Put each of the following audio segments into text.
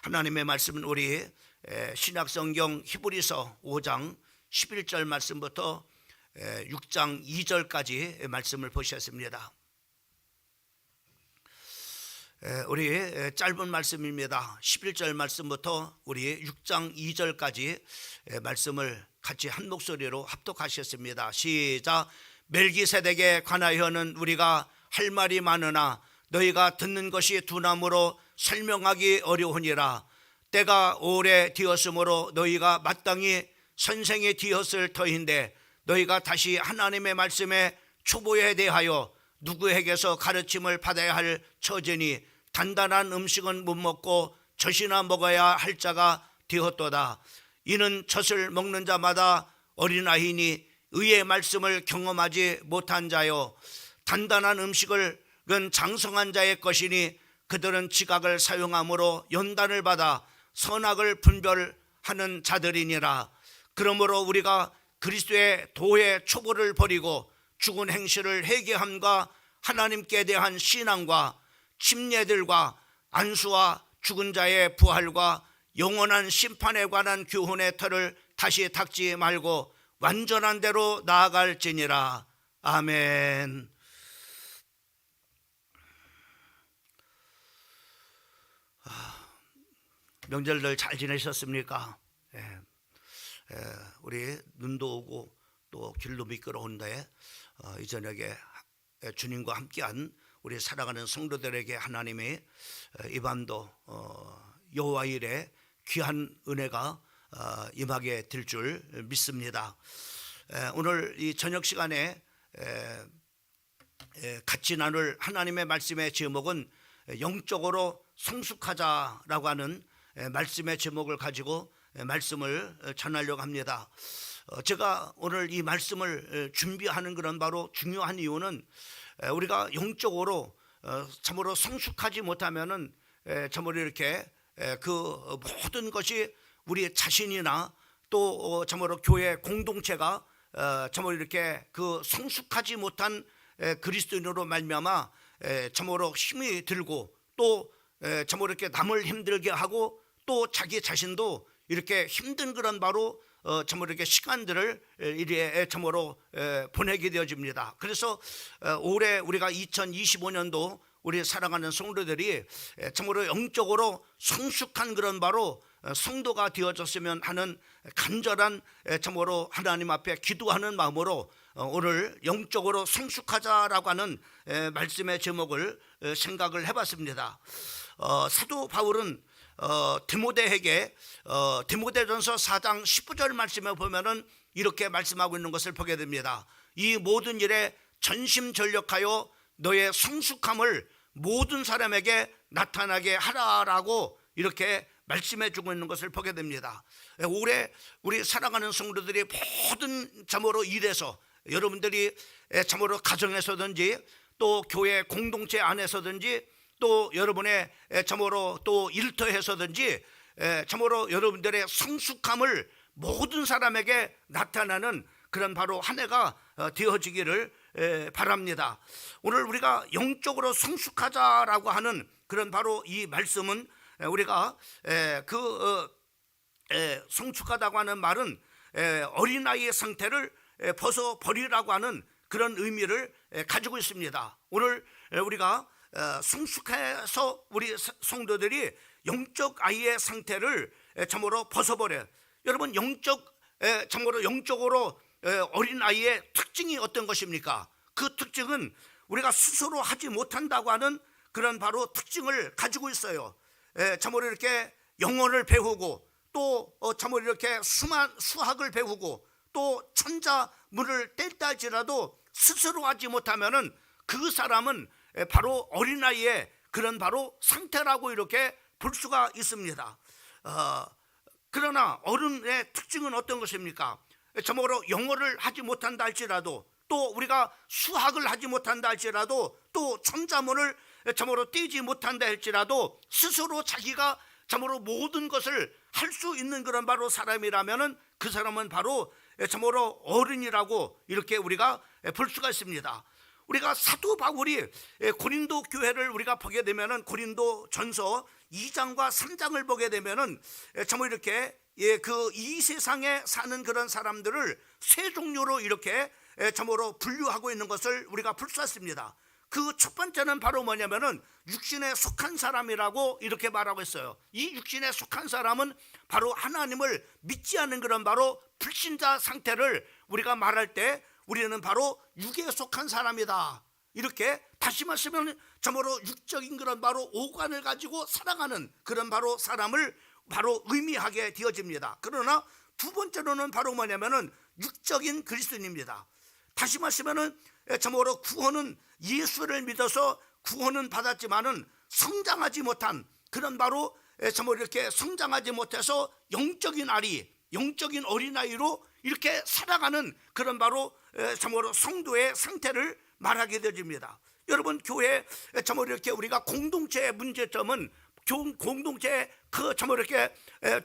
하나님의 말씀은 우리 신약성경 히브리서 5장 11절 말씀부터 6장 2절까지 말씀을 보셨습니다. 우리 짧은 말씀입니다. 11절 말씀부터 우리 6장 2절까지 말씀을 같이 한 목소리로 합독하셨습니다. 시작. 멜기세덱에 관하여는 우리가 할 말이 많으나 너희가 듣는 것이 두나무로 설명하기 어려우니라. 때가 오래 되었으므로 너희가 마땅히 선생이 되었을 터인데 너희가 다시 하나님의 말씀에 초보에 대하여 누구에게서 가르침을 받아야 할 처지니 단단한 음식은 못 먹고 젖이나 먹어야 할 자가 되었도다. 이는 젖을 먹는 자마다 어린아이니 의의 말씀을 경험하지 못한 자요, 단단한 음식은 장성한 자의 것이니 그들은 지각을 사용함으로 연단을 받아 선악을 분별하는 자들이니라. 그러므로 우리가 그리스도의 도의 초보를 버리고 죽은 행실을 회개함과 하나님께 대한 신앙과 침례들과 안수와 죽은 자의 부활과 영원한 심판에 관한 교훈의 터를 다시 닦지 말고 완전한 대로 나아갈지니라. 아멘. 명절들 잘 지내셨습니까? 우리 눈도 오고 또 길도 미끄러운데 이 저녁에 주님과 함께한 우리 살아가는 성도들에게 하나님이 이 밤도 여호와 일에 귀한 은혜가 임하게 될 줄 믿습니다. 오늘 이 저녁 시간에 같이 나눌 하나님의 말씀의 제목은 영적으로 성숙하자라고 하는 말씀의 제목을 가지고 말씀을 전하려고 합니다. 제가 오늘 이 말씀을 준비하는 그런 바로 중요한 이유는 우리가 영적으로 참으로 성숙하지 못하면은 참으로 이렇게 그 모든 것이 우리 자신이나 또 참으로 교회 공동체가 참으로 이렇게 그 성숙하지 못한 그리스도인으로 말미암아 참으로 힘이 들고 또 참으로 이렇게 남을 힘들게 하고 또 자기 자신도 이렇게 힘든 그런 바로 참으로 이렇게 시간들을 이래 참으로 보내게 되어집니다. 그래서 올해 우리가 2025년도 우리 살아가는 성도들이 참으로 영적으로 성숙한 그런 바로 성도가 되어졌으면 하는 간절한 참으로 하나님 앞에 기도하는 마음으로 오늘 영적으로 성숙하자라고 하는 말씀의 제목을 생각을 해봤습니다. 사도 바울은 디모데에게 디모데전서 4장 19절 말씀에 보면은 이렇게 말씀하고 있는 것을 보게 됩니다. 이 모든 일에 전심전력하여 너의 성숙함을 모든 사람에게 나타나게 하라라고 이렇게 말씀해 주고 있는 것을 보게 됩니다. 올해 우리 살아가는 성도들이 모든 참으로 일에서 여러분들이 참으로 가정에서든지 또 교회 공동체 안에서든지 또 여러분의 참으로 또 일터에서든지 참으로 여러분들의 성숙함을 모든 사람에게 나타나는 그런 바로 한 해가 되어지기를 바랍니다. 오늘 우리가 영적으로 성숙하자라고 하는 그런 바로 이 말씀은 우리가 성숙하다고 하는 말은 어린아이의 상태를 벗어버리라고 하는 그런 의미를 가지고 있습니다. 오늘 우리가 성숙해서 우리 성도들이 영적 아이의 상태를 참으로 벗어버려. 여러분 참으로 영적으로 어린 아이의 특징이 어떤 것입니까? 그 특징은 우리가 스스로 하지 못한다고 하는 그런 바로 특징을 가지고 있어요. 참으로 이렇게 영어를 배우고 또 참으로 이렇게 수학을 배우고 또 천자문을 뗄다 할지라도 스스로 하지 못하면은 그 사람은 바로 어린아이의 그런 바로 상태라고 이렇게 볼 수가 있습니다. 그러나 어른의 특징은 어떤 것입니까? 참으로 영어를 하지 못한다 할지라도 또 우리가 수학을 하지 못한다 할지라도 또 천자문을 참으로 띄지 못한다 할지라도 스스로 자기가 참으로 모든 것을 할 수 있는 그런 바로 사람이라면은 그 사람은 바로 참으로 어른이라고 이렇게 우리가 볼 수가 있습니다. 우리가 사도 바울이 고린도 교회를 우리가 보게 되면은 고린도 전서 2장과 3장을 보게 되면은 정말 이렇게 그 이 세상에 사는 그런 사람들을 세 종류로 이렇게 참으로 분류하고 있는 것을 우리가 볼 수 있습니다. 그 첫 번째는 바로 뭐냐면은 육신에 속한 사람이라고 이렇게 말하고 있어요. 이 육신에 속한 사람은 바로 하나님을 믿지 않는 그런 바로 불신자 상태를 우리가 말할 때 우리는 바로 육에 속한 사람이다. 이렇게 다시 말하면 참으로 육적인 그런 바로 오관을 가지고 살아가는 그런 바로 사람을 바로 의미하게 되어집니다. 그러나 두 번째로는 바로 뭐냐면은 육적인 그리스도인입니다. 다시 말하면은 참으로 구원은 예수를 믿어서 구원은 받았지만은 성장하지 못한 그런 바로 참으로 이렇게 성장하지 못해서 영적인 아리, 영적인 어린아이로 이렇게 살아가는 그런 바로 참으로 성도의 상태를 말하게 되어집니다. 여러분, 교회 참으로 이렇게 우리가 공동체의 문제점은 공동체 그 참으로 이렇게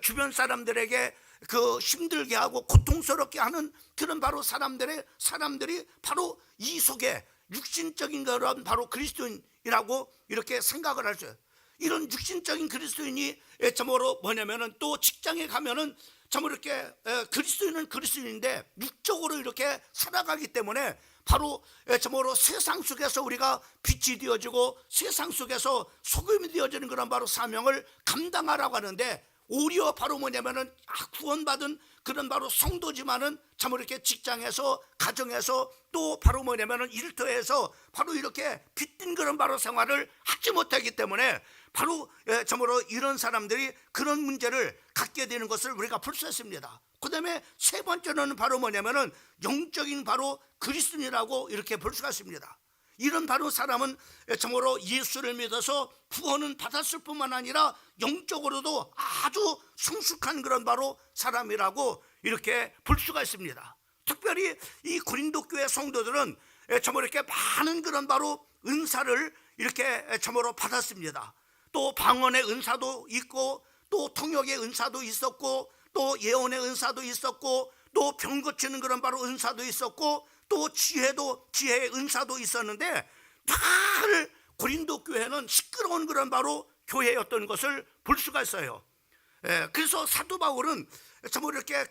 주변 사람들에게 그 힘들게 하고 고통스럽게 하는 그런 바로 사람들이 바로 이 속에 육신적인 그런 바로 그리스도인이라고 이렇게 생각을 할 수 있어요. 이런 육신적인 그리스도인이 참으로 뭐냐면은 또 직장에 가면은 참으로 이렇게 그리스도인은 그리스도인인데 육적으로 이렇게 살아가기 때문에 바로 참으로 세상 속에서 우리가 빛이 되어지고 세상 속에서 소금이 되어지는 그런 바로 사명을 감당하라고 하는데 오히려 바로 뭐냐면은 구원받은 그런 바로 성도지만은 참으로 이렇게 직장에서 가정에서 또 바로 뭐냐면은 일터에서 바로 이렇게 빛든 그런 바로 생활을 하지 못하기 때문에 바로 참으로 이런 사람들이 그런 문제를 갖게 되는 것을 우리가 볼 수 있습니다. 그 다음에 세 번째는 바로 뭐냐면은 영적인 바로 그리스도인이라고 이렇게 볼 수가 있습니다. 이런 바로 사람은 참으로 예수를 믿어서 구원은 받았을 뿐만 아니라 영적으로도 아주 성숙한 그런 바로 사람이라고 이렇게 볼 수가 있습니다. 특별히 이 고린도 교회 성도들은 참으로 이렇게 많은 그런 바로 은사를 이렇게 참으로 받았습니다. 또 방언의 은사도 있고 또 통역의 은사도 있었고 또 예언의 은사도 있었고 또 병 고치는 그런 바로 은사도 있었고 또 지혜의 은사도 있었는데 다들 고린도 교회는 시끄러운 그런 바로 교회였던 것을 볼 수가 있어요. 그래서 사도 바울은 참으로 이렇게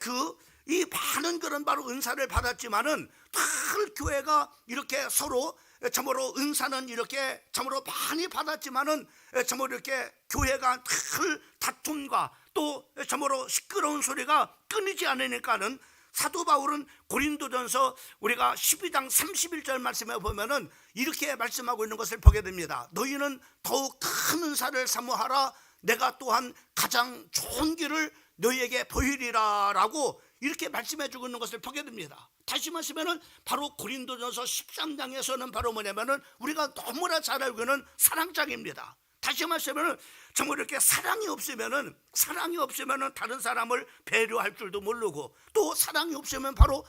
이 많은 그런 바로 은사를 받았지만은 다들 교회가 이렇게 서로 참으로 은사는 이렇게 참으로 많이 받았지만은 참으로 이렇게 교회가 늘 다툼과 또 참으로 시끄러운 소리가 끊이지 않으니까는 사도 바울은 고린도전서 우리가 12장 31절 말씀에 보면은 이렇게 말씀하고 있는 것을 보게 됩니다. 너희는 더욱 큰 은사를 사모하라. 내가 또한 가장 좋은 길을 너희에게 보이리라 라고 이렇게 말씀해 주고 있는 것을 보게 됩니다. 다시 말하면은 바로 고린도전서 13장에서는 바로 뭐냐면은 우리가 너무나 잘 알고 있는 사랑장입니다. 다시 말하면은 정말 이렇게 사랑이 없으면은 다른 사람을 배려할 줄도 모르고 또 사랑이 없으면 바로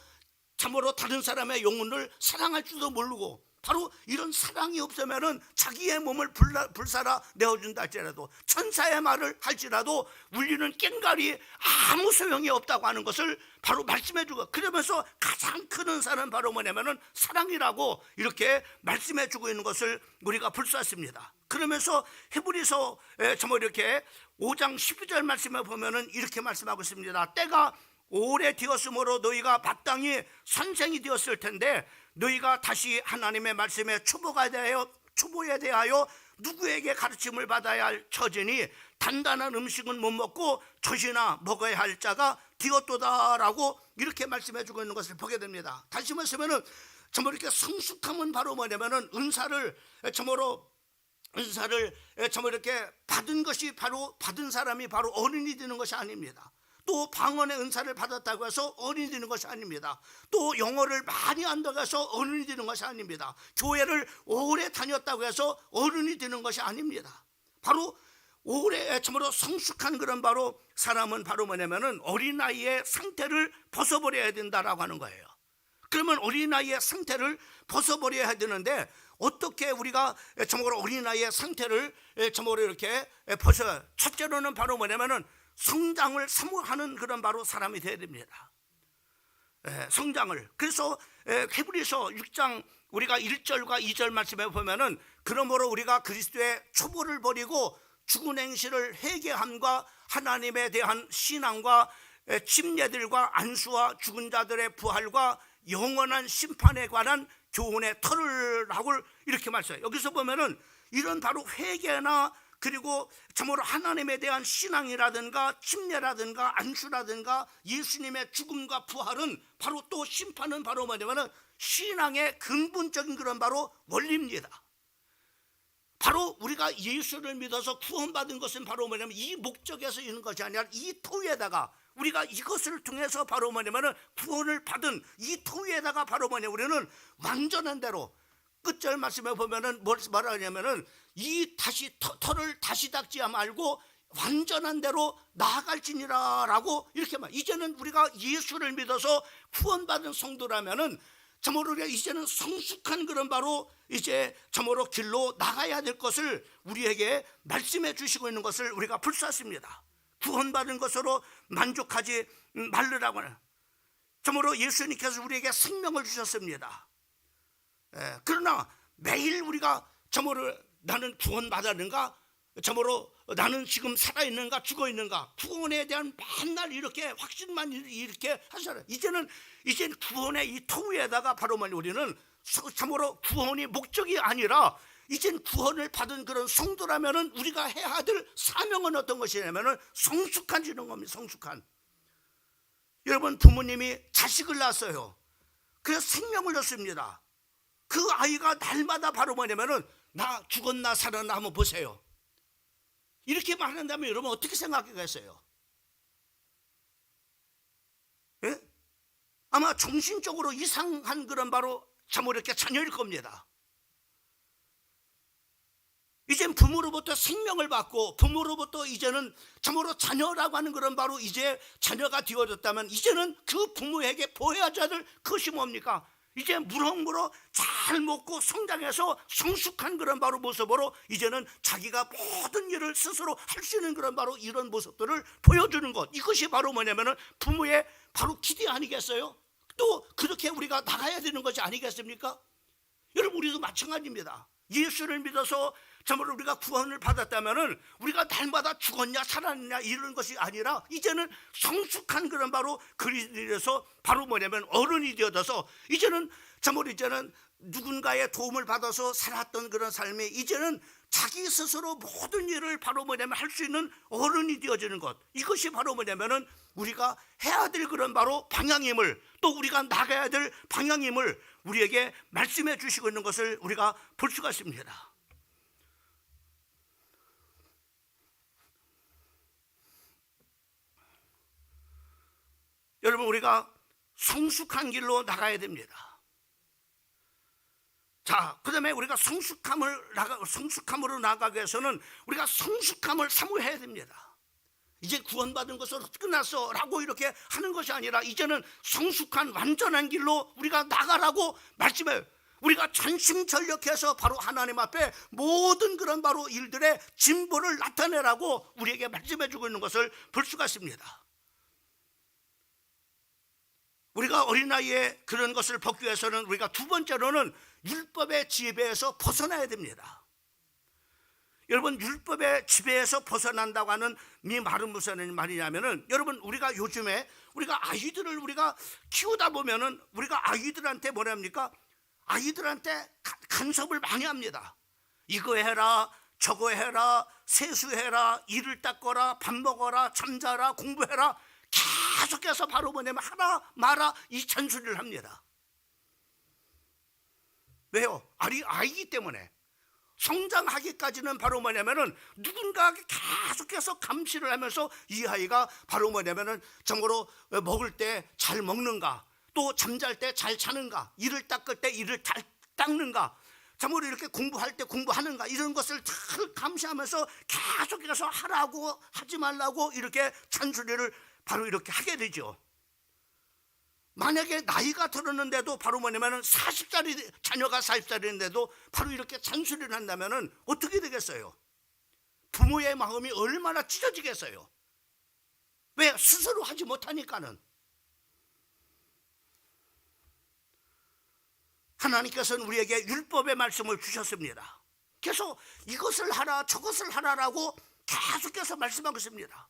참으로 다른 사람의 영혼을 사랑할 줄도 모르고 바로 이런 사랑이 없으면은 자기의 몸을 불살아 내어준다 할지라도 천사의 말을 할지라도 울리는 꽹과리 아무 소용이 없다고 하는 것을 바로 말씀해 주고 그러면서 가장 큰 은사는 바로 뭐냐면은 사랑이라고 이렇게 말씀해 주고 있는 것을 우리가 볼 수 있습니다. 그러면서 히브리서 정말 이렇게 5장 12절 말씀에 보면은 이렇게 말씀하고 있습니다. 때가 오래 되었으므로 너희가 마땅히 선생이 되었을 텐데 너희가 다시 하나님의 말씀에 초보에 대하여 누구에게 가르침을 받아야 할 처지니 단단한 음식은 못 먹고 젖이나 먹어야 할 자가 되었도다라고 이렇게 말씀해 주고 있는 것을 보게 됩니다. 다시 말하면은 정말 이렇게 성숙함은 바로 뭐냐면은 은사를 정말 이렇게 받은 것이 바로 받은 사람이 바로 어른이 되는 것이 아닙니다. 또 방언의 은사를 받았다고 해서 어른이 되는 것이 아닙니다. 또 영어를 많이 한다고 해서 어른이 되는 것이 아닙니다. 교회를 오래 다녔다고 해서 어른이 되는 것이 아닙니다. 바로 오래 참으로 성숙한 그런 바로 사람은 바로 뭐냐면은 어린아이의 상태를 벗어버려야 된다라고 하는 거예요. 그러면 어린아이의 상태를 벗어버려야 되는데 어떻게 우리가 참으로 어린아이의 상태를 참으로 이렇게 첫째로는 바로 뭐냐면은 성장을 사모하는 그런 바로 사람이 되어야 됩니다. 성장을. 그래서 히브리서 6장 우리가 1절과 2절 말씀에 보면은 그러므로 우리가 그리스도의 초보를 버리고 죽은 행실을 회개함과 하나님에 대한 신앙과 침례들과 안수와 죽은 자들의 부활과 영원한 심판에 관한 교훈의 터를 하고 이렇게 말씀해요. 여기서 보면은 이런 바로 회개나 그리고 참으로 하나님에 대한 신앙이라든가 침례라든가 안수라든가 예수님의 죽음과 부활은 바로 또 심판은 바로 뭐냐면은 신앙의 근본적인 그런 바로 원리입니다. 바로 우리가 예수를 믿어서 구원받은 것은 바로 뭐냐면 이 목적에서 있는 것이 아니라 이 토위에다가 우리가 이것을 통해서 바로 뭐냐면은 구원을 받은 이 토위에다가 바로 뭐냐 우리는 완전한 대로 끝절 말씀에 보면은 뭘 말하냐면은 이 다시 터를 다시 닦지 말고 완전한 대로 나아갈지니라라고 이렇게 말. 이제는 우리가 예수를 믿어서 구원받은 성도라면은 참으로 우리가 이제는 성숙한 그런 바로 이제 참으로 길로 나가야 될 것을 우리에게 말씀해 주시고 있는 것을 우리가 볼 수 있습니다. 구원받은 것으로 만족하지 말으라고 하는 참으로 예수님께서 우리에게 생명을 주셨습니다. 그러나 매일 우리가 참으로 나는 구원받았는가? 참으로 나는 지금 살아있는가 죽어있는가? 구원에 대한 맨날 이렇게 확신만 이렇게 하잖아요. 이제는 구원의 이 통위에다가 바로 우리는 참으로 구원이 목적이 아니라 이젠 구원을 받은 그런 성도라면은 우리가 해야 될 사명은 어떤 것이냐면은 성숙한지는 겁니다. 성숙한. 여러분 부모님이 자식을 낳았어요. 그래서 생명을 줬습니다. 그 아이가 날마다 바로 뭐냐면은 나 죽었나 살았나 한번 보세요. 이렇게 말한다면 여러분 어떻게 생각하겠어요? 예? 아마 정신적으로 이상한 그런 바로 참으로 이렇게 자녀일 겁니다. 이젠 부모로부터 생명을 받고 부모로부터 이제는 참으로 자녀라고 하는 그런 바로 이제 자녀가 되어졌다면 이제는 그 부모에게 보여야 될 것이 뭡니까? 이제 무럭무럭 잘 먹고 성장해서 성숙한 그런 바로 모습으로 이제는 자기가 모든 일을 스스로 할 수 있는 그런 바로 이런 모습들을 보여주는 것, 이것이 바로 뭐냐면은 부모의 바로 기대 아니겠어요? 또 그렇게 우리가 나가야 되는 것이 아니겠습니까? 여러분 우리도 마찬가지입니다. 예수를 믿어서 참으로 우리가 구원을 받았다면은 우리가 날마다 죽었냐 살았냐 이런 것이 아니라 이제는 성숙한 그런 바로 그리스도에서 바로 뭐냐면 어른이 되어서 이제는 참으로 이제는 누군가의 도움을 받아서 살았던 그런 삶이 이제는 자기 스스로 모든 일을 바로 뭐냐면 할 수 있는 어른이 되어지는 것, 이것이 바로 뭐냐면은 우리가 해야 될 그런 바로 방향임을, 또 우리가 나가야 될 방향임을 우리에게 말씀해 주시고 있는 것을 우리가 볼 수가 있습니다. 여러분 우리가 성숙한 길로 나가야 됩니다. 자, 그 다음에 우리가 성숙함으로 나가기 위해서는 우리가 성숙함을 사모해야 됩니다. 이제 구원받은 것으로 끝났어 라고 이렇게 하는 것이 아니라 이제는 성숙한 완전한 길로 우리가 나가라고 말씀해요. 우리가 전심전력해서 바로 하나님 앞에 모든 그런 바로 일들의 진보를 나타내라고 우리에게 말씀해 주고 있는 것을 볼 수가 있습니다. 우리가 어린아이의 그런 것을 벗기 위해서는 우리가 두 번째로는 율법의 지배에서 벗어나야 됩니다. 여러분 율법의 지배에서 벗어난다고 하는 이 말은 무슨 말이냐면은 여러분 우리가 요즘에 우리가 아이들을 우리가 키우다 보면은 우리가 아이들한테 뭐랍니까? 아이들한테 간섭을 많이 합니다. 이거 해라 저거 해라 세수해라 이를 닦아라 밥 먹어라 잠자라 공부해라 계속해서 바로 뭐냐면 하라 마라 이 잔소리를 합니다. 왜요? 아이기 때문에. 성장하기까지는 바로 뭐냐면은 누군가가 계속해서 감시를 하면서 이 아이가 바로 뭐냐면은 정말로 먹을 때 잘 먹는가, 또 잠잘 때 잘 자는가, 이를 닦을 때 이를 잘 닦는가, 참으로 이렇게 공부할 때 공부하는가, 이런 것을 잘 감시하면서 계속해서 하라고 하지 말라고 이렇게 잔소리를 바로 이렇게 하게 되죠. 만약에 나이가 들었는데도 바로 뭐냐면은 40살이 자녀가 40살인데도 바로 이렇게 잔소리를 한다면은 어떻게 되겠어요? 부모의 마음이 얼마나 찢어지겠어요? 왜? 스스로 하지 못하니까는. 하나님께서는 우리에게 율법의 말씀을 주셨습니다. 그래서 이것을 하라 저것을 하라라고 계속해서 말씀하고 있습니다.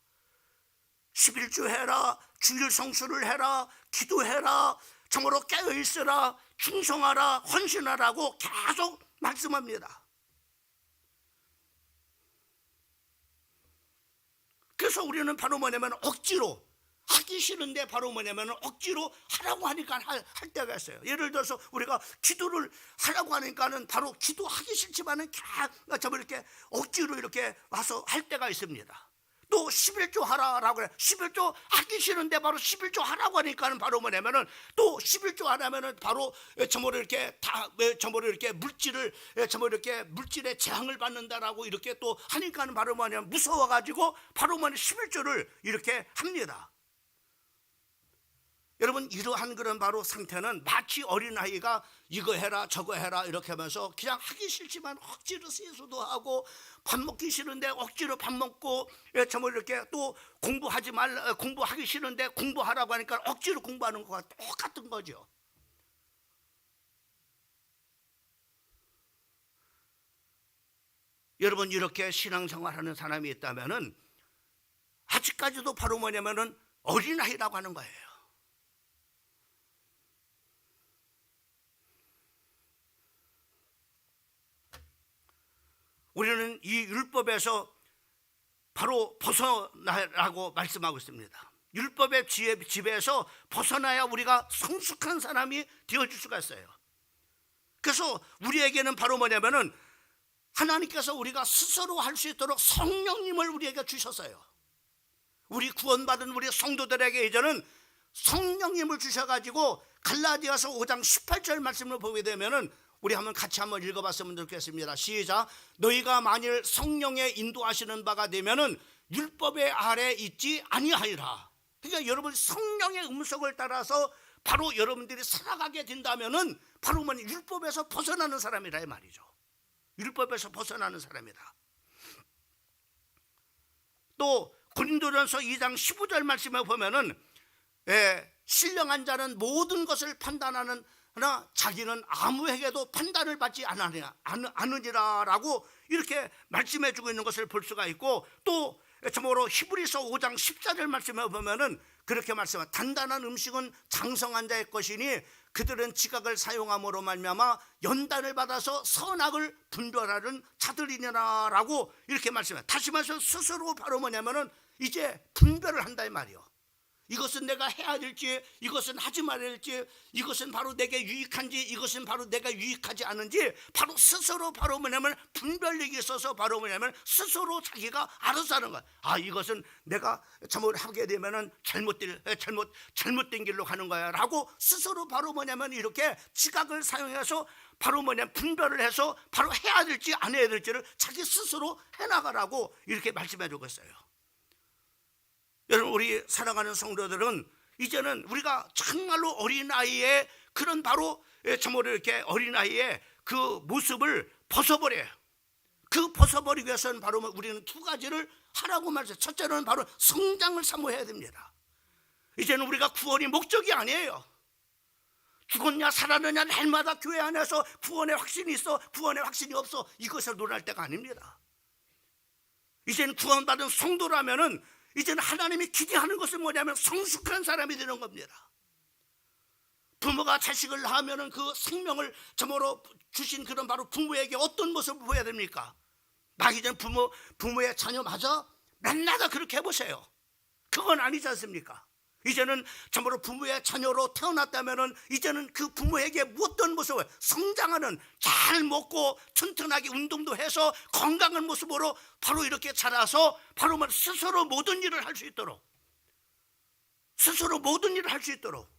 11조 해라, 주일 성수를 해라, 기도해라, 정으로 깨어있으라, 충성하라, 헌신하라고 계속 말씀합니다. 그래서 우리는 바로 뭐냐면 억지로 하기 싫은데 바로 뭐냐면 억지로 하라고 하니까 할 때가 있어요. 예를 들어서 우리가 기도를 하라고 하니까는 바로 기도하기 싫지만은 이렇게 억지로 이렇게 와서 할 때가 있습니다. 또 11조 하라라고 그래. 11조 하기 싫은데 바로 11조 하라고 하니까는 바로 뭐냐면은 또 11조 하라면은 바로 전부 이렇게 물질을 물질의 재앙을 받는다라고 이렇게 또 하니까는 바로 뭐냐면 무서워가지고 바로 뭐냐면 11조를 이렇게 합니다. 여러분, 이러한 그런 바로 상태는 마치 어린아이가 이거 해라 저거 해라 이렇게 하면서 그냥 하기 싫지만 억지로 세수도 하고 밥 먹기 싫은데 억지로 밥 먹고 이렇게 또 공부하기 싫은데 공부하라고 하니까 억지로 공부하는 거와 똑같은 거죠. 여러분, 이렇게 신앙생활하는 사람이 있다면은 아직까지도 바로 뭐냐면은 어린아이라고 하는 거예요. 우리는 이 율법에서 바로 벗어나라고 말씀하고 있습니다. 율법의 지배에서 벗어나야 우리가 성숙한 사람이 되어줄 수가 있어요. 그래서 우리에게는 바로 뭐냐면은 하나님께서 우리가 스스로 할 수 있도록 성령님을 우리에게 주셨어요. 우리 구원받은 우리 성도들에게 이제는 성령님을 주셔가지고 갈라디아서 5장 18절 말씀을 보게 되면은 우리 같이 한번 읽어봤으면 좋겠습니다. 시작. 너희가 만일 성령의 인도하시는 바가 되면은 율법의 아래 있지 아니하리라. 그러니까 여러분, 성령의 음성을 따라서 바로 여러분들이 살아가게 된다면은 바로 율법에서 벗어나는 사람이라 이 말이죠. 율법에서 벗어나는 사람이다. 또 고린도전서 2장 15절 말씀에 보면은 신령한 자는 모든 것을 판단하는 그러나 자기는 아무에게도 판단을 받지 않으니라라고 이렇게 말씀해 주고 있는 것을 볼 수가 있고, 또 참고로 히브리서 5장 14절 말씀에 보면은 그렇게 말씀합니다. 단단한 음식은 장성한 자의 것이니 그들은 지각을 사용함으로 말미암아 연단을 받아서 선악을 분별하는 자들이니라라고 이렇게 말씀해요. 다시 말해서 스스로 바로 뭐냐면은 이제 분별을 한다 이 말이요. 이것은 내가 해야 될지, 이것은 하지 말아야 될지, 이것은 바로 내게 유익한지, 이것은 바로 내가 유익하지 않은지 바로 스스로 바로 뭐냐면 분별력이 있어서 바로 뭐냐면 스스로 자기가 알아서 하는 거야. 아, 이것은 내가 잘못 하게 되면은 잘못된 길로 가는 거야 라고 스스로 바로 뭐냐면 이렇게 지각을 사용해서 바로 뭐냐면 분별을 해서 바로 해야 될지 안 해야 될지를 자기 스스로 해나가라고 이렇게 말씀해 주고 있어요. 여러분, 우리 사랑하는 성도들은 이제는 우리가 정말로 어린아이의 그런 바로 정말 이렇게 어린아이의 그 모습을 벗어버려요. 그 벗어버리기 위해서는 바로 우리는 두 가지를 하라고 말했어요. 첫째는 바로 성장을 사모해야 됩니다. 이제는 우리가 구원이 목적이 아니에요. 죽었냐 살았느냐 날마다 교회 안에서 구원의 확신이 있어 구원의 확신이 없어 이것을 논할 때가 아닙니다. 이제는 구원받은 성도라면은 이제는 하나님이 기대하는 것은 뭐냐면 성숙한 사람이 되는 겁니다. 부모가 자식을 낳으면은 그 생명을 저모로 주신 그런 바로 부모에게 어떤 모습을 보여야 됩니까? 나기 전 부모의 자녀 맞아? 맨날 다 그렇게 해보세요. 그건 아니지 않습니까? 이제는 정말로 부모의 자녀로 태어났다면은 이제는 그 부모에게 어떤 모습을 성장하는, 잘 먹고 튼튼하게 운동도 해서 건강한 모습으로 바로 이렇게 자라서 바로 스스로 모든 일을 할 수 있도록, 스스로 모든 일을 할 수 있도록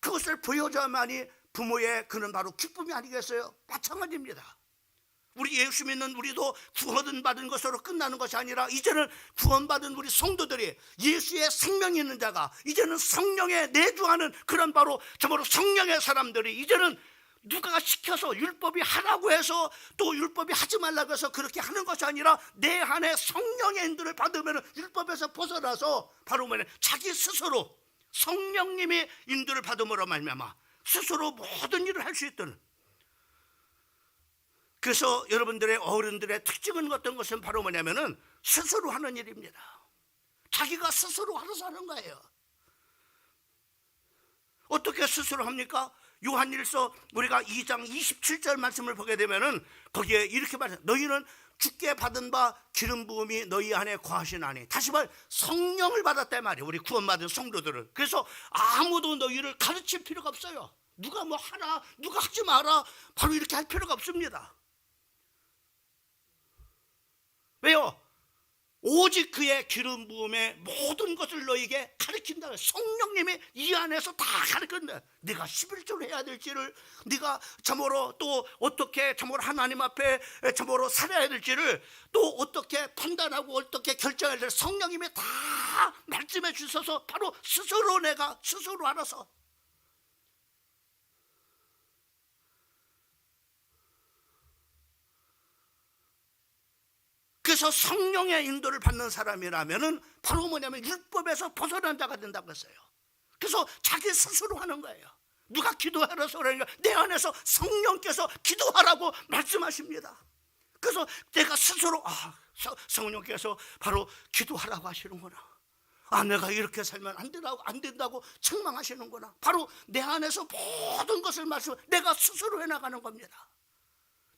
그것을 보여줘야만이 부모의 그는 바로 기쁨이 아니겠어요? 마찬가지입니다. 우리 예수 믿는 우리도 구원받은 것으로 끝나는 것이 아니라 이제는 구원받은 우리 성도들이 예수의 생명이 있는 자가 이제는 성령에 내주하는 그런 바로 정말로 성령의 사람들이 이제는 누가 시켜서 율법이 하라고 해서 또 율법이 하지 말라고 해서 그렇게 하는 것이 아니라 내 안에 성령의 인도를 받으면 율법에서 벗어나서 바로 뭐냐 자기 스스로 성령님이 인도를 받음으로 말미암아 스스로 모든 일을 할 수 있도록. 그래서 여러분들의 어른들의 특징은 어떤 것은 바로 뭐냐면은 스스로 하는 일입니다. 자기가 스스로 알아서 하는 거예요. 어떻게 스스로 합니까? 요한일서 우리가 2장 27절 말씀을 보게 되면은 거기에 이렇게 말해요. 너희는 주께 받은 바 기름 부음이 너희 안에 거하시나니. 다시 말 성령을 받았단 말이에요. 우리 구원받은 성도들은. 그래서 아무도 너희를 가르칠 필요가 없어요. 누가 뭐 하라, 누가 하지 마라, 바로 이렇게 할 필요가 없습니다. 왜요? 오직 그의 기름 부음에 모든 것을 너에게 가르친다. 성령님이 이 안에서 다 가르친다. 네가 11조를 해야 될지를, 네가 참으로 또 어떻게 참으로 하나님 앞에 참으로 살아야 될지를, 또 어떻게 판단하고 어떻게 결정해야 될, 성령님이 다 말씀해 주셔서 바로 스스로 내가 스스로 알아서. 그래서 성령의 인도를 받는 사람이라면은 바로 뭐냐면 율법에서 벗어난 자가 된다고 했어요. 그래서 자기 스스로 하는 거예요. 누가 기도하라서 그러니까 내 안에서 성령께서 기도하라고 말씀하십니다. 그래서 내가 스스로 성령께서 바로 기도하라고 하시는구나. 내가 이렇게 살면 안 된다고 책망하시는구나. 바로 내 안에서 모든 것을 내가 스스로 해나가는 겁니다.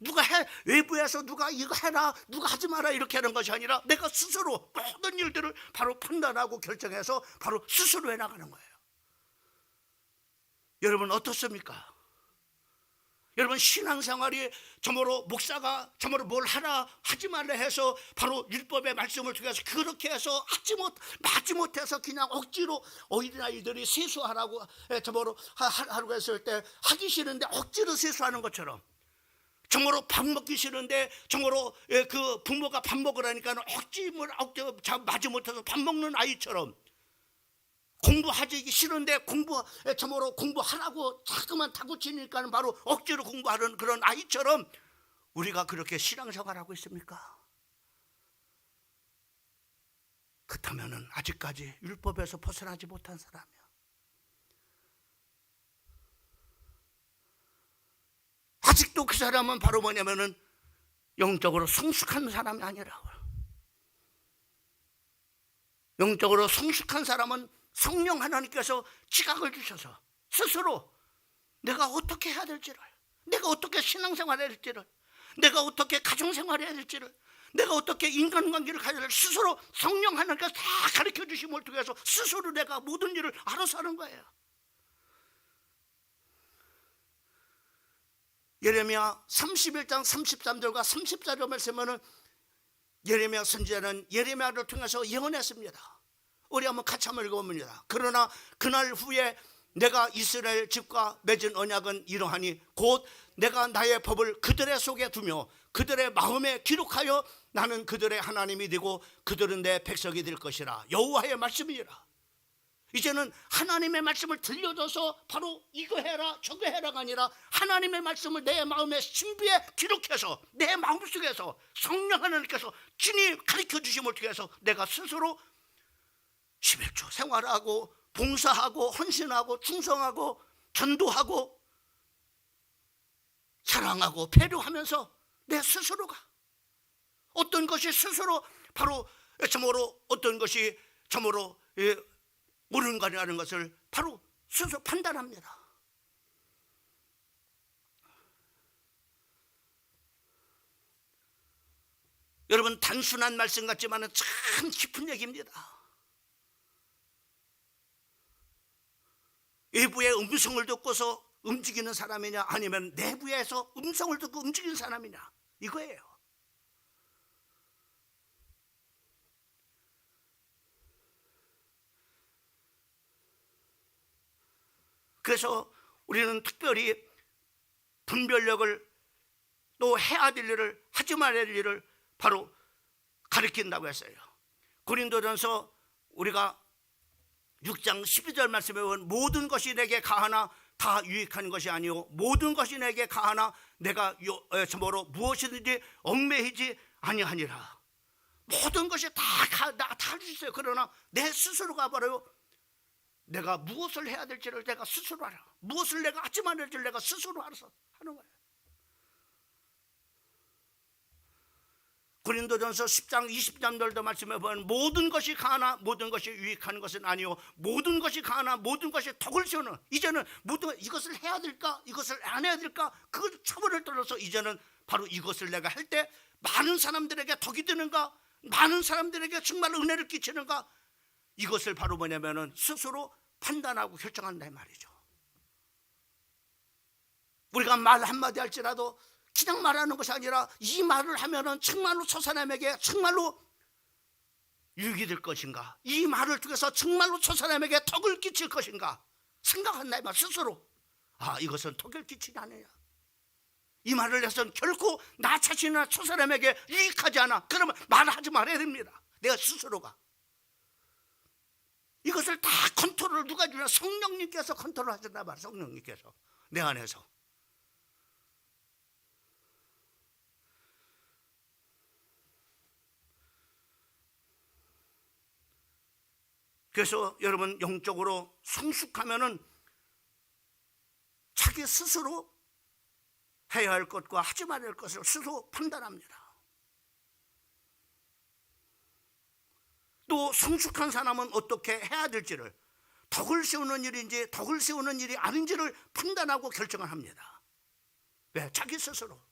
누가 외부에서 누가 이거 해라, 누가 하지 마라 이렇게 하는 것이 아니라 내가 스스로 모든 일들을 바로 판단하고 결정해서 바로 스스로 해나가는 거예요. 여러분 어떻습니까? 여러분 신앙생활이 저모로 목사가 저모로 뭘 하라 하지 말라 해서 바로 율법의 말씀을 통해서 그렇게 해서 하지 못해서 그냥 억지로 어린아이들이 세수하라고 저모로 하라고 했을 때 하기 싫은데 억지로 세수하는 것처럼, 정말로 밥 먹기 싫은데 정말로 그 부모가 밥 먹으라니까 억지 마지 못해서 밥 먹는 아이처럼, 공부하기 싫은데 정말로 공부하라고 자꾸만 다구치니까 바로 억지로 공부하는 그런 아이처럼 우리가 그렇게 신앙생활하고 있습니까? 그렇다면은 아직까지 율법에서 벗어나지 못한 사람이야. 아직도 그 사람은 바로 뭐냐면은 영적으로 성숙한 사람이 아니라고요. 영적으로 성숙한 사람은 성령 하나님께서 지각을 주셔서 스스로 내가 어떻게 해야 될지를, 내가 어떻게 신앙생활해야 될지를, 내가 어떻게 가정생활해야 될지를, 내가 어떻게 인간관계를 가져야 될지 스스로 성령 하나님께서 다 가르쳐 주심을 통해서 스스로 내가 모든 일을 알아서 하는 거예요. 예레미야 31장 33절과 34절 말씀은 예레미야 선지자는 예레미야를 통해서 예언했습니다. 우리 한번 같이 한번 읽어봅니다. 그러나 그날 후에 내가 이스라엘 집과 맺은 언약은 이러하니 곧 내가 나의 법을 그들의 속에 두며 그들의 마음에 기록하여 나는 그들의 하나님이 되고 그들은 내 백성이 될 것이라. 여호와의 말씀이라. 이제는 하나님의 말씀을 들려줘서 바로 이거 해라 저거 해라가 아니라 하나님의 말씀을 내 마음의 신비에 기록해서 내 마음속에서 성령 하나님께서 친히 가르쳐 주심을 통해서 내가 스스로 11조 생활하고 봉사하고 헌신하고 충성하고 전도하고 사랑하고 배려하면서 내 스스로가 어떤 것이 스스로 바로 참으로 어떤 것이 참으로 옳은 거라는 것을 바로 스스로 판단합니다. 여러분 단순한 말씀 같지만 참 깊은 얘기입니다. 외부의 음성을 듣고서 움직이는 사람이냐 아니면 내부에서 음성을 듣고 움직이는 사람이냐 이거예요. 그래서 우리는 특별히 분별력을 또 해야 될 일을 하지 말아야 될 일을 바로 가르친다고 했어요. 고린도전서 우리가 6장 12절 말씀에 보면 모든 것이 내게 가하나 다 유익한 것이 아니오 모든 것이 내게 가하나 내가 참으로 무엇이든지 얽매이지 아니하니라. 모든 것이 다 할 수 있어요. 그러나 내 스스로가 바로 내가 무엇을 해야 될지를 내가 스스로 알아. 무엇을 내가 하지 말아야 될지를 내가 스스로 알아서 하는 거예요. 고린도전서 10장 20절도 말씀해 보면 모든 것이 강하나 모든 것이 유익한 것은 아니요 모든 것이 강하나 모든 것이 덕을 세우는, 이제는 모든 이것을 해야 될까 이것을 안 해야 될까 그 처벌을 떠나서 이제는 바로 이것을 내가 할 때 많은 사람들에게 덕이 되는가, 많은 사람들에게 정말 은혜를 끼치는가, 이것을 바로 뭐냐면은 스스로 판단하고 결정한다 이 말이죠. 우리가 말 한마디 할지라도 그냥 말하는 것이 아니라 이 말을 하면은 정말로 저 사람에게 정말로 유익이 될 것인가, 이 말을 통해서 정말로 저 사람에게 덕을 끼칠 것인가 생각한다 이 말. 스스로 이것은 덕을 끼치지 않느냐, 이 말을 해서는 결코 나 자신이나 저 사람에게 유익하지 않아, 그러면 말하지 말아야 됩니다. 내가 스스로가 이것을 다 컨트롤을 누가 주냐? 성령님께서 컨트롤 하신다 말이야. 성령님께서 내 안에서. 그래서 여러분 영적으로 성숙하면은 자기 스스로 해야 할 것과 하지 말아야 할 것을 스스로 판단합니다. 또 성숙한 사람은 어떻게 해야 될지를, 덕을 세우는 일인지 덕을 세우는 일이 아닌지를 판단하고 결정을 합니다. 왜? 자기 스스로.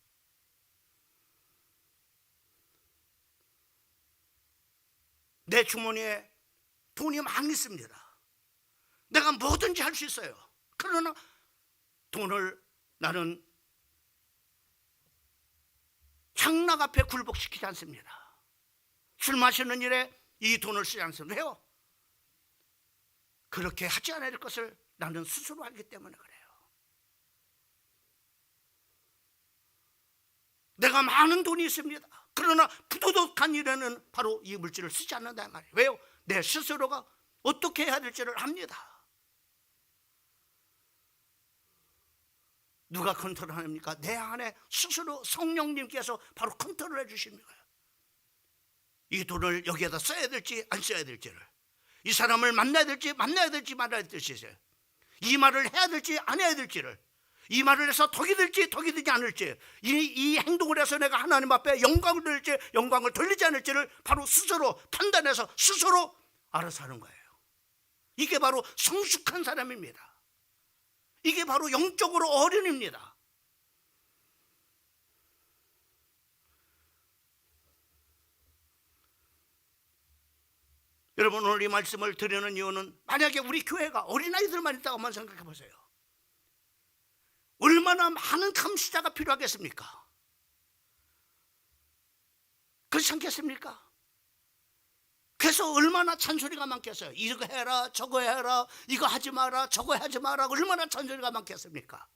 내 주머니에 돈이 많이 있습니다. 내가 뭐든지 할 수 있어요. 그러나 돈을 나는 향락 앞에 굴복시키지 않습니다. 술 마시는 일에 이 돈을 쓰지 않습니다. 왜요? 그렇게 하지 않아야 할 것을 나는 스스로 알기 때문에 그래요. 내가 많은 돈이 있습니다. 그러나 부도덕한 일에는 바로 이 물질을 쓰지 않는다 말이에요. 왜요? 내 스스로가 어떻게 해야 될지를 압니다. 누가 컨트롤합니까? 내 안에 스스로 성령님께서 바로 컨트롤해 주십니다. 이 돈을 여기에다 써야 될지 안 써야 될지를, 이 사람을 만나야 될지 말아야 될지, 이 말을 해야 될지 안 해야 될지를, 이 말을 해서 덕이 될지 덕이 되지 않을지, 이 행동을 해서 내가 하나님 앞에 영광을 돌릴지 영광을 돌리지 않을지를 바로 스스로 판단해서 스스로 알아서 하는 거예요. 이게 바로 성숙한 사람입니다. 이게 바로 영적으로 어른입니다. 여러분 오늘 이 말씀을 드리는 이유는, 만약에 우리 교회가 어린아이들만 있다고 한번 생각해 보세요. 얼마나 많은 감시자가 필요하겠습니까? 그렇지 않겠습니까? 그래서 얼마나 잔소리가 많겠어요. 이거 해라 저거 해라, 이거 하지 마라 저거 하지 마라, 얼마나 잔소리가 많겠습니까?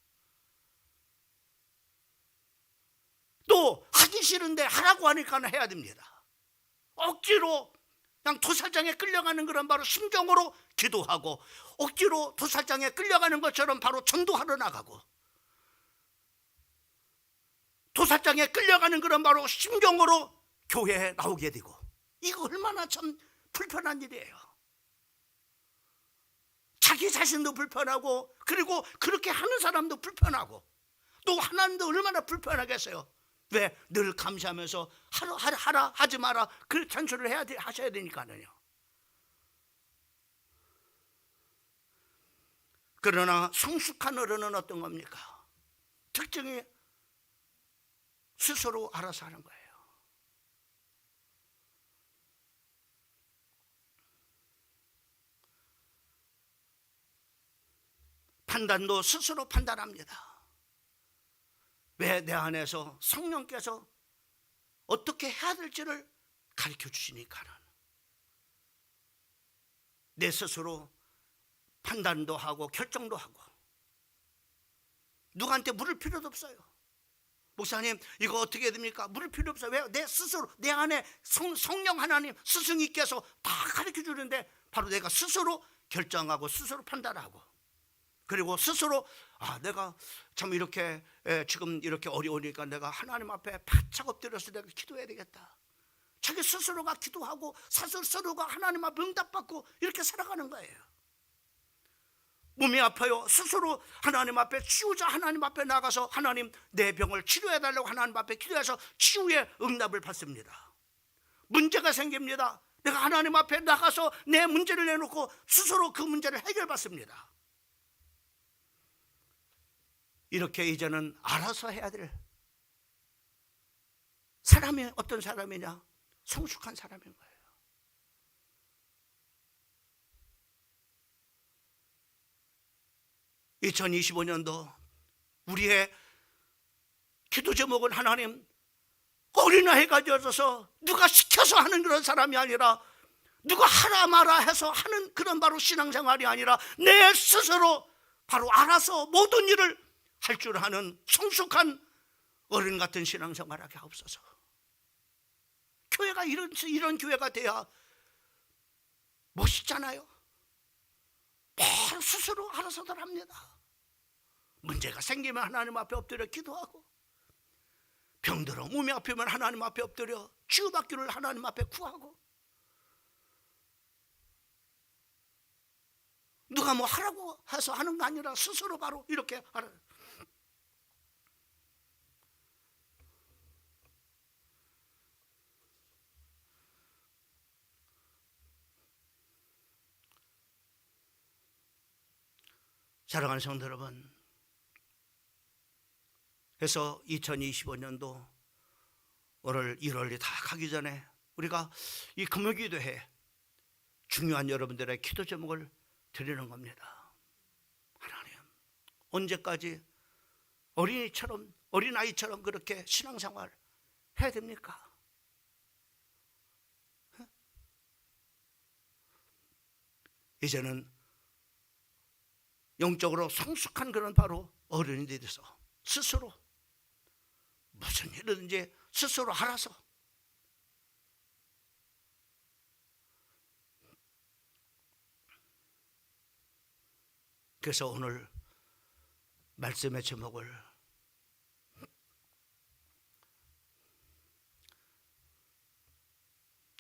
또 하기 싫은데 하라고 하니까 해야 됩니다. 억지로 그냥 도살장에 끌려가는 그런 바로 심정으로 기도하고, 억지로 도살장에 끌려가는 것처럼 바로 전도하러 나가고, 도살장에 끌려가는 그런 바로 심정으로 교회에 나오게 되고, 이거 얼마나 참 불편한 일이에요. 자기 자신도 불편하고, 그리고 그렇게 하는 사람도 불편하고, 또 하나님도 얼마나 불편하겠어요. 왜? 늘 감시하면서 하라 하지 마라 그 잔소리를 하셔야 되니까요. 그러나 성숙한 어른은 어떤 겁니까? 특징이 스스로 알아서 하는 거예요. 판단도 스스로 판단합니다. 왜? 내 안에서 성령께서 어떻게 해야 될지를 가르쳐 주시니까는 내 스스로 판단도 하고 결정도 하고, 누구한테 물을 필요도 없어요. 목사님 이거 어떻게 해야 됩니까? 물을 필요 없어요. 왜요? 내 스스로, 내 안에 성령 하나님 스승님께서 다 가르쳐 주는데 바로 내가 스스로 결정하고 스스로 판단하고, 그리고 스스로 내가 참 이렇게 지금 이렇게 어려우니까 내가 하나님 앞에 바짝 엎드려서 내가 기도해야 되겠다. 자기 스스로가 기도하고 스스로가 하나님 앞에 응답받고 이렇게 살아가는 거예요. 몸이 아파요. 스스로 하나님 앞에 치유자 하나님 앞에 나가서 하나님 내 병을 치료해달라고 하나님 앞에 기도해서 치유의 응답을 받습니다. 문제가 생깁니다. 내가 하나님 앞에 나가서 내 문제를 내놓고 스스로 그 문제를 해결받습니다. 이렇게 이제는 알아서 해야 될 사람이 어떤 사람이냐? 성숙한 사람인 거예요. (2025년도) 우리의 기도 제목은 하나님 어린아이가 되어서 누가 시켜서 하는 그런 사람이 아니라 누가 하라 마라 해서 하는 그런 바로 신앙생활이 아니라 내 스스로 바로 알아서 모든 일을 할 줄 아는 성숙한 어른 같은 신앙생활하게 하옵소서. 교회가 이런 교회가 돼야 멋있잖아요. 매일 스스로 알아서들 합니다. 문제가 생기면 하나님 앞에 엎드려 기도하고, 병들어 몸이 아프면 하나님 앞에 엎드려 치유받기를 하나님 앞에 구하고, 누가 뭐 하라고 해서 하는 거 아니라 스스로 바로 이렇게 하라. 사랑하는 성도 여러분, 그래서 2025년도 오늘 1월이 다 가기 전에 우리가 이 금요기도회 중요한 여러분들의 기도 제목을 드리는 겁니다. 하나님, 언제까지 어린아이처럼 그렇게 신앙생활 해야 됩니까? 이제는 영적으로 성숙한 그런 바로 어른이 돼서 스스로 무슨 일이든지 스스로 알아서, 그래서 오늘 말씀의 제목을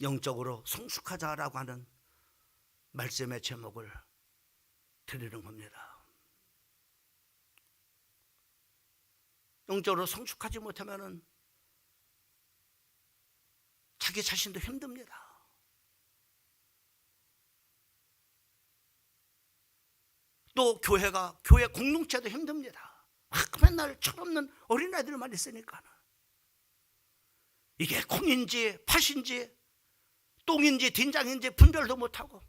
영적으로 성숙하자라고 하는 말씀의 제목을 드리는 겁니다. 영적으로 성숙하지 못하면 자기 자신도 힘듭니다. 또 교회 공동체도 힘듭니다. 맨날 철없는 어린아이들만 있으니까 이게 콩인지 팥인지 똥인지 된장인지 분별도 못하고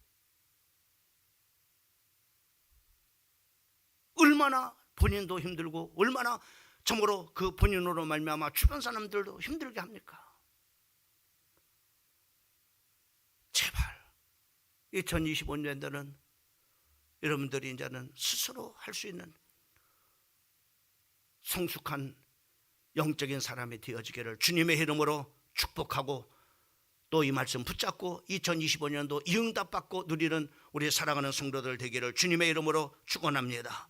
얼마나 본인도 힘들고 얼마나 참으로 그 본인으로 말미암아 주변 사람들도 힘들게 합니까? 제발 2025년도는 여러분들이 이제는 스스로 할 수 있는 성숙한 영적인 사람이 되어지기를 주님의 이름으로 축복하고, 또 이 말씀 붙잡고 2025년도 이 응답받고 누리는 우리 사랑하는 성도들 되기를 주님의 이름으로 축원합니다.